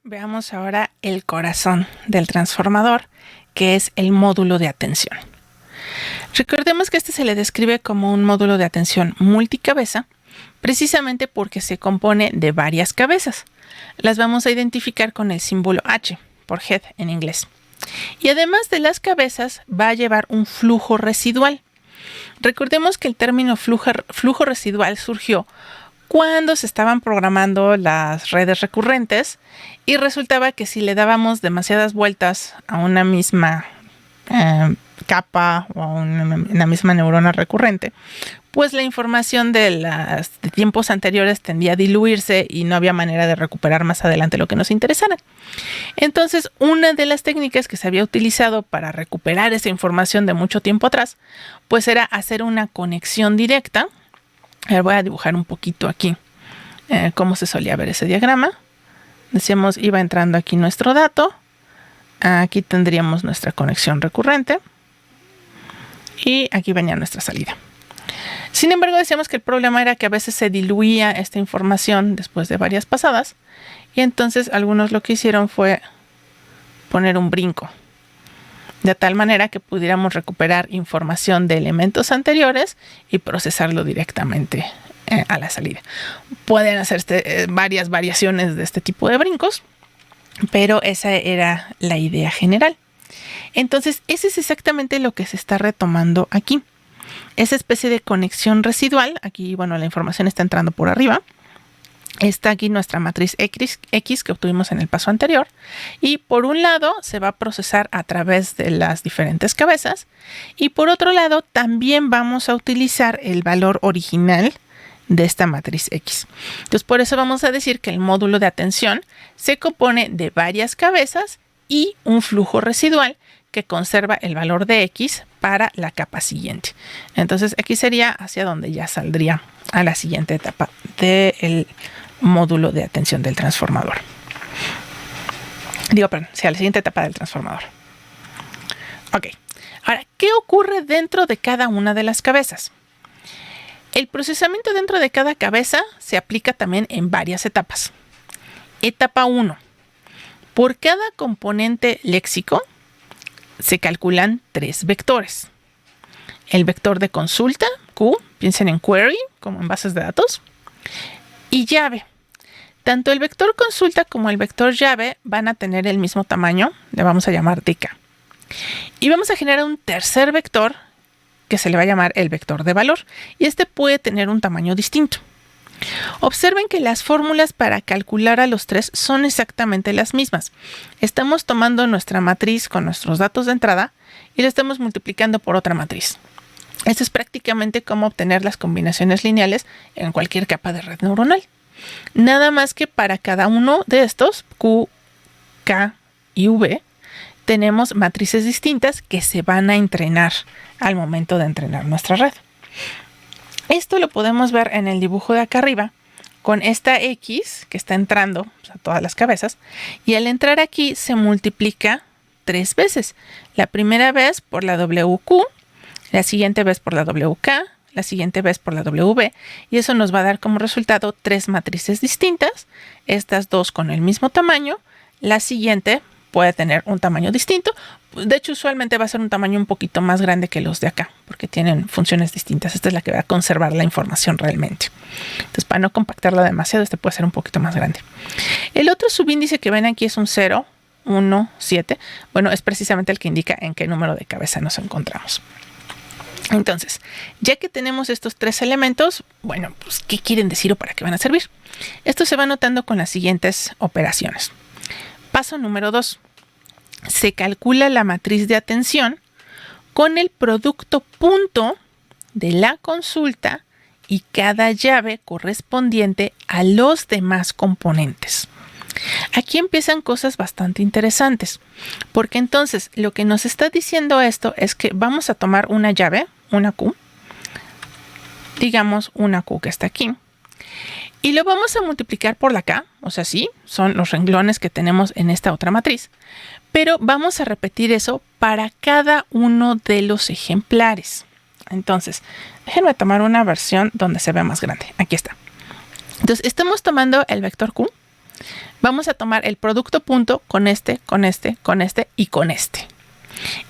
Veamos ahora el corazón del transformador, que es el módulo de atención. Recordemos que este se le describe como un módulo de atención multicabeza, precisamente porque se compone de varias cabezas. Las vamos a identificar con el símbolo H, por head en inglés. Y además de las cabezas, va a llevar un flujo residual. Recordemos que el término flujo residual surgió cuando se estaban programando las redes recurrentes y resultaba que si le dábamos demasiadas vueltas a una misma capa o a una misma neurona recurrente, pues la información de tiempos anteriores tendía a diluirse y no había manera de recuperar más adelante lo que nos interesara. Entonces, una de las técnicas que se había utilizado para recuperar esa información de mucho tiempo atrás, pues era hacer una conexión directa. Voy a dibujar un poquito aquí cómo se solía ver ese diagrama. Decíamos, iba entrando aquí nuestro dato. Aquí tendríamos nuestra conexión recurrente. Y aquí venía nuestra salida. Sin embargo, decíamos que el problema era que a veces se diluía esta información después de varias pasadas. Y entonces algunos lo que hicieron fue poner un brinco, de tal manera que pudiéramos recuperar información de elementos anteriores y procesarlo directamente a la salida. Pueden hacerse varias variaciones de este tipo de brincos, pero esa era la idea general. Entonces, ese es exactamente lo que se está retomando aquí. Esa especie de conexión residual, aquí, bueno, la información está entrando por arriba. Está aquí nuestra matriz X que obtuvimos en el paso anterior. Y por un lado se va a procesar a través de las diferentes cabezas. Y por otro lado también vamos a utilizar el valor original de esta matriz X. Entonces por eso vamos a decir que el módulo de atención se compone de varias cabezas y un flujo residual que conserva el valor de X para la capa siguiente. Entonces aquí sería hacia donde ya saldría a la siguiente etapa del módulo de atención del transformador. A la siguiente etapa del transformador. Ok, ahora, ¿qué ocurre dentro de cada una de las cabezas? El procesamiento dentro de cada cabeza se aplica también en varias etapas. Etapa 1. Por cada componente léxico se calculan 3 vectores. El vector de consulta, Q, piensen en query, como en bases de datos, y llave. Tanto el vector consulta como el vector llave van a tener el mismo tamaño, le vamos a llamar DK. Y vamos a generar un tercer vector que se le va a llamar el vector de valor, y este puede tener un tamaño distinto. Observen que las fórmulas para calcular a los 3 son exactamente las mismas. Estamos tomando nuestra matriz con nuestros datos de entrada y la estamos multiplicando por otra matriz. Esto es prácticamente como obtener las combinaciones lineales en cualquier capa de red neuronal. Nada más que para cada uno de estos, Q, K y V, tenemos matrices distintas que se van a entrenar al momento de entrenar nuestra red. Esto lo podemos ver en el dibujo de acá arriba con esta X que está entrando a todas las cabezas, y al entrar aquí se multiplica 3 veces. La primera vez por la WQ, la siguiente vez por la WK, la siguiente vez por la WV, y eso nos va a dar como resultado 3 matrices distintas, estas 2 con el mismo tamaño, la siguiente puede tener un tamaño distinto. De hecho, usualmente va a ser un tamaño un poquito más grande que los de acá, porque tienen funciones distintas. Esta es la que va a conservar la información realmente. Entonces, para no compactarla demasiado, este puede ser un poquito más grande. El otro subíndice que ven aquí es un 0, 1, 7. Bueno, es precisamente el que indica en qué número de cabeza nos encontramos. Entonces, ya que tenemos estos 3 elementos, bueno, pues, ¿qué quieren decir o para qué van a servir? Esto se va anotando con las siguientes operaciones. Paso número 2. Se calcula la matriz de atención con el producto punto de la consulta y cada llave correspondiente a los demás componentes. Aquí empiezan cosas bastante interesantes, porque entonces lo que nos está diciendo esto es que vamos a tomar una llave, una Q, digamos una Q que está aquí, y lo vamos a multiplicar por la K, o sea, sí, son los renglones que tenemos en esta otra matriz, pero vamos a repetir eso para cada uno de los ejemplares. Entonces, déjenme tomar una versión donde se vea más grande. Aquí está. Entonces, estamos tomando el vector Q vamos a tomar el producto punto con este, con este, con este y con este.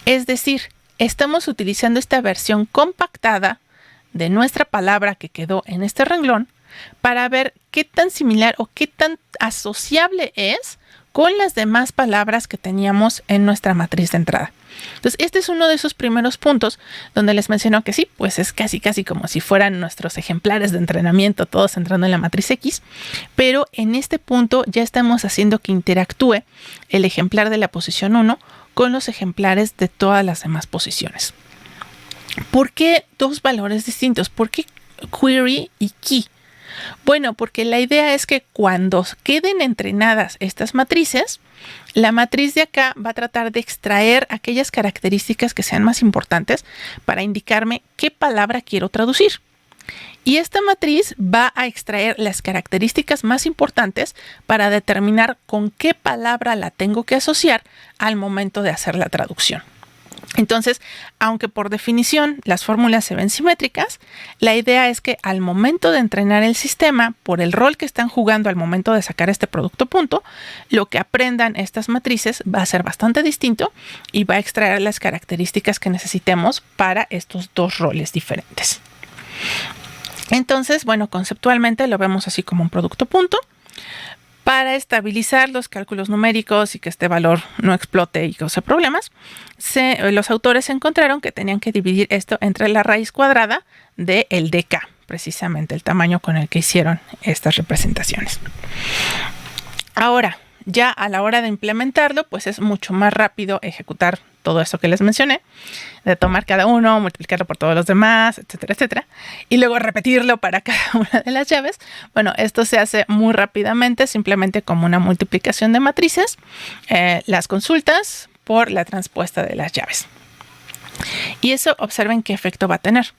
Es decir, estamos utilizando esta versión compactada de nuestra palabra que quedó en este renglón para ver qué tan similar o qué tan asociable es con las demás palabras que teníamos en nuestra matriz de entrada. Entonces, este es uno de esos primeros puntos donde les menciono que sí, pues es casi como si fueran nuestros ejemplares de entrenamiento, todos entrando en la matriz X, pero en este punto ya estamos haciendo que interactúe el ejemplar de la posición 1 con los ejemplares de todas las demás posiciones. ¿Por qué dos valores distintos? ¿Por qué query y key? Bueno, porque la idea es que cuando queden entrenadas estas matrices, la matriz de acá va a tratar de extraer aquellas características que sean más importantes para indicarme qué palabra quiero traducir. Y esta matriz va a extraer las características más importantes para determinar con qué palabra la tengo que asociar al momento de hacer la traducción. Entonces, aunque por definición las fórmulas se ven simétricas, la idea es que al momento de entrenar el sistema, por el rol que están jugando al momento de sacar este producto punto, lo que aprendan estas matrices va a ser bastante distinto y va a extraer las características que necesitemos para estos dos roles diferentes. Entonces, bueno, conceptualmente lo vemos así como un producto punto. Para estabilizar los cálculos numéricos y que este valor no explote y cause problemas, los autores encontraron que tenían que dividir esto entre la raíz cuadrada del dk, precisamente el tamaño con el que hicieron estas representaciones. Ahora, ya a la hora de implementarlo, pues es mucho más rápido ejecutar todo esto que les mencioné, de tomar cada uno, multiplicarlo por todos los demás, etcétera, etcétera, y luego repetirlo para cada una de las llaves. Bueno, esto se hace muy rápidamente, simplemente como una multiplicación de matrices, las consultas por la transpuesta de las llaves. Y eso, observen qué efecto va a tener.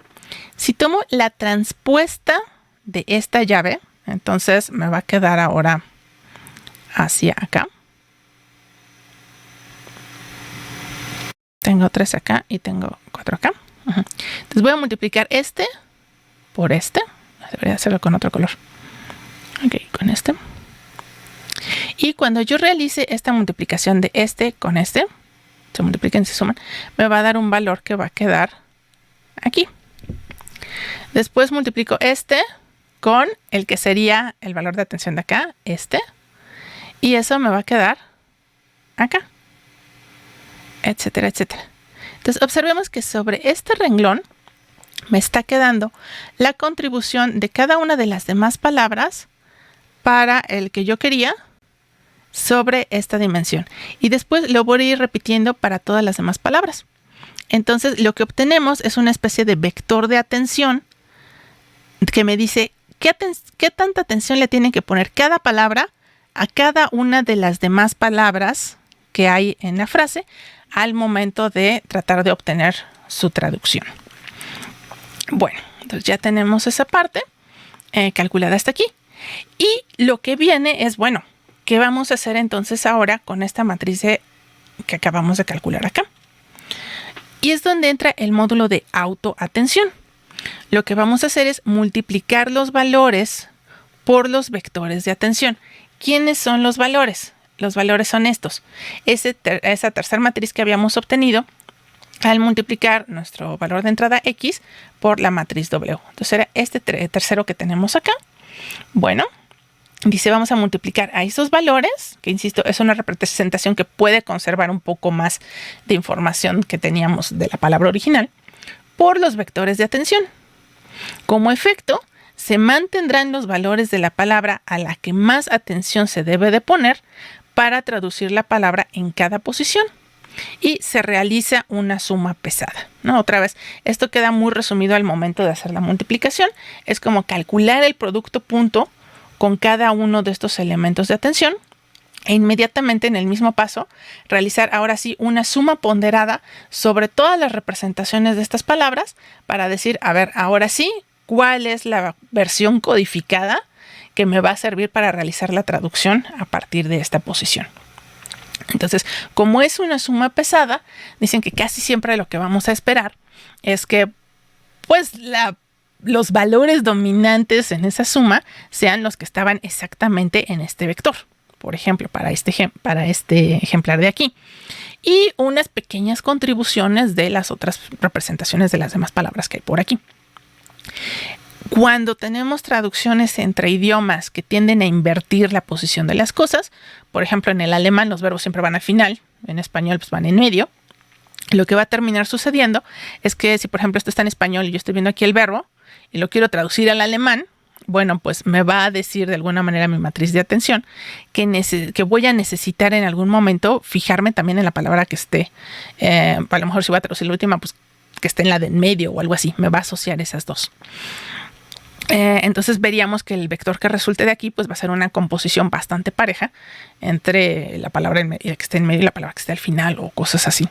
Si tomo la transpuesta de esta llave, entonces me va a quedar ahora hacia acá. Tengo 3 acá y tengo 4 acá. Entonces voy a multiplicar este por este. Debería hacerlo con otro color. Ok, con este. Y cuando yo realice esta multiplicación de este con este, se multiplican y se suman, me va a dar un valor que va a quedar aquí. Después multiplico este con el que sería el valor de atención de acá, este. Y eso me va a quedar acá, etcétera, etcétera. Entonces, observemos que sobre este renglón me está quedando la contribución de cada una de las demás palabras para el que yo quería sobre esta dimensión. Y después lo voy a ir repitiendo para todas las demás palabras. Entonces, lo que obtenemos es una especie de vector de atención que me dice qué tanta atención le tiene que poner cada palabra a cada una de las demás palabras que hay en la frase al momento de tratar de obtener su traducción. Bueno, entonces ya tenemos esa parte calculada hasta aquí. Y lo que viene es, bueno, ¿qué vamos a hacer entonces ahora con esta matriz que acabamos de calcular acá? Y es donde entra el módulo de autoatención. Lo que vamos a hacer es multiplicar los valores por los vectores de atención. ¿Quiénes son los valores? Los valores son estos. Esa tercera matriz que habíamos obtenido al multiplicar nuestro valor de entrada X por la matriz W. Entonces era este tercero que tenemos acá. Bueno, dice vamos a multiplicar a esos valores, que insisto, es una representación que puede conservar un poco más de información que teníamos de la palabra original, por los vectores de atención. Como efecto, se mantendrán los valores de la palabra a la que más atención se debe de poner para traducir la palabra en cada posición y se realiza una suma pesada, ¿no? Otra vez, esto queda muy resumido al momento de hacer la multiplicación. Es como calcular el producto punto con cada uno de estos elementos de atención e inmediatamente en el mismo paso realizar ahora sí una suma ponderada sobre todas las representaciones de estas palabras para decir, a ver, ahora sí, ¿cuál es la versión codificada que me va a servir para realizar la traducción a partir de esta posición? Entonces, como es una suma pesada, dicen que casi siempre lo que vamos a esperar es que pues los valores dominantes en esa suma sean los que estaban exactamente en este vector. por ejemplo, para este ejemplar de aquí. Y unas pequeñas contribuciones de las otras representaciones de las demás palabras que hay por aquí. Cuando tenemos traducciones entre idiomas que tienden a invertir la posición de las cosas, por ejemplo, en el alemán los verbos siempre van al final, en español pues van en medio. Lo que va a terminar sucediendo es que si, por ejemplo, esto está en español y yo estoy viendo aquí el verbo y lo quiero traducir al alemán, bueno, pues me va a decir de alguna manera mi matriz de atención que voy a necesitar en algún momento fijarme también en la palabra que esté. A lo mejor si voy a traducir la última, pues que esté en la de en medio o algo así. Me va a asociar esas dos. Entonces veríamos que el vector que resulte de aquí pues va a ser una composición bastante pareja entre la palabra que esté en medio y la palabra que esté al final o cosas así.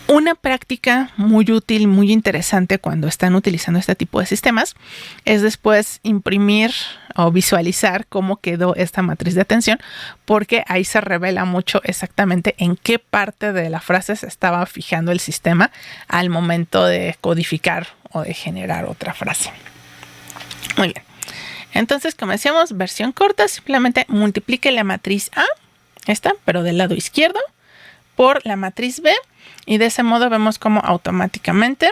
Una práctica muy útil, muy interesante cuando están utilizando este tipo de sistemas es después imprimir o visualizar cómo quedó esta matriz de atención, porque ahí se revela mucho exactamente en qué parte de la frase se estaba fijando el sistema al momento de codificar o de generar otra frase. Muy bien. Entonces, como decíamos, versión corta, simplemente multiplique la matriz A, esta, pero del lado izquierdo, por la matriz B, y de ese modo vemos cómo automáticamente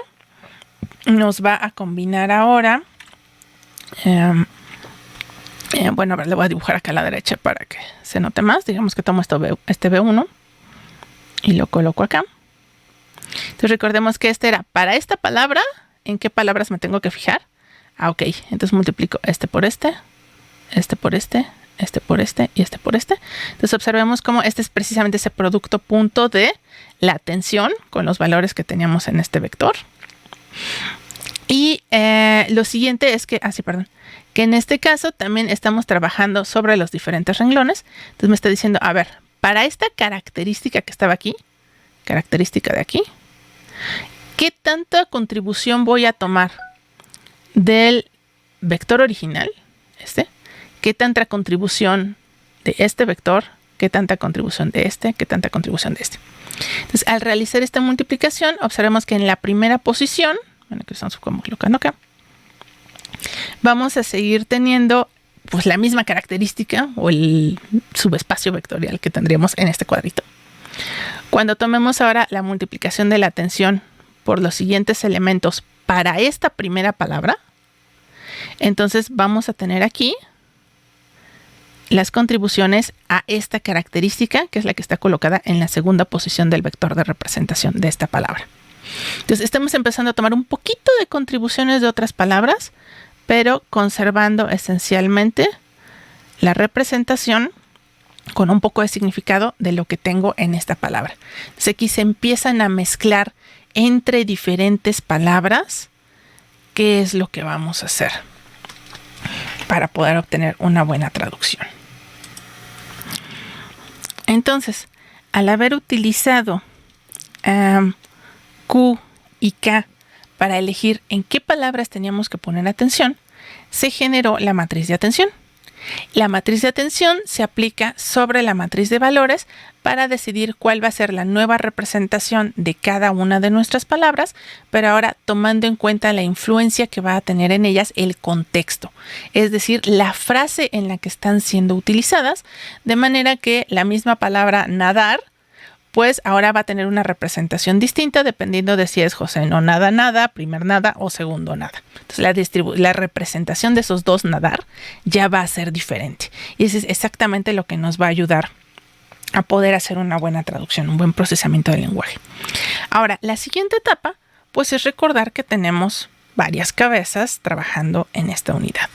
nos va a combinar ahora. Bueno, a ver, le voy a dibujar acá a la derecha para que se note más. Digamos que tomo este B1 y lo coloco acá. Entonces recordemos que este era para esta palabra. ¿En qué palabras me tengo que fijar? Ok, entonces multiplico este por este, este por este, este por este y este por este. Entonces observemos cómo este es precisamente ese producto punto de la atención con los valores que teníamos en este vector. Y lo siguiente es que, que en este caso también estamos trabajando sobre los diferentes renglones. Entonces me está diciendo, a ver, para esta característica que estaba aquí, característica de aquí, ¿qué tanta contribución voy a tomar del vector original, qué tanta contribución de este vector, qué tanta contribución de este, qué tanta contribución de este? Entonces, al realizar esta multiplicación, observemos que en la primera posición, bueno, que estamos colocando acá, vamos a seguir teniendo pues la misma característica o el subespacio vectorial que tendríamos en este cuadrito. Cuando tomemos ahora la multiplicación de la atención por los siguientes elementos para esta primera palabra, entonces vamos a tener aquí las contribuciones a esta característica, que es la que está colocada en la segunda posición del vector de representación de esta palabra. Entonces estamos empezando a tomar un poquito de contribuciones de otras palabras, pero conservando esencialmente la representación con un poco de significado de lo que tengo en esta palabra. Entonces aquí se empiezan a mezclar entre diferentes palabras qué es lo que vamos a hacer para poder obtener una buena traducción. Entonces, al haber utilizado Q y K para elegir en qué palabras teníamos que poner atención, se generó la matriz de atención. La matriz de atención se aplica sobre la matriz de valores para decidir cuál va a ser la nueva representación de cada una de nuestras palabras, pero ahora tomando en cuenta la influencia que va a tener en ellas el contexto, es decir, la frase en la que están siendo utilizadas, de manera que la misma palabra nadar pues ahora va a tener una representación distinta dependiendo de si es José no nada nada, primer nada o segundo nada. Entonces la representación de esos dos nadar ya va a ser diferente. Y eso es exactamente lo que nos va a ayudar a poder hacer una buena traducción, un buen procesamiento del lenguaje. Ahora, la siguiente etapa pues es recordar que tenemos varias cabezas trabajando en esta unidad.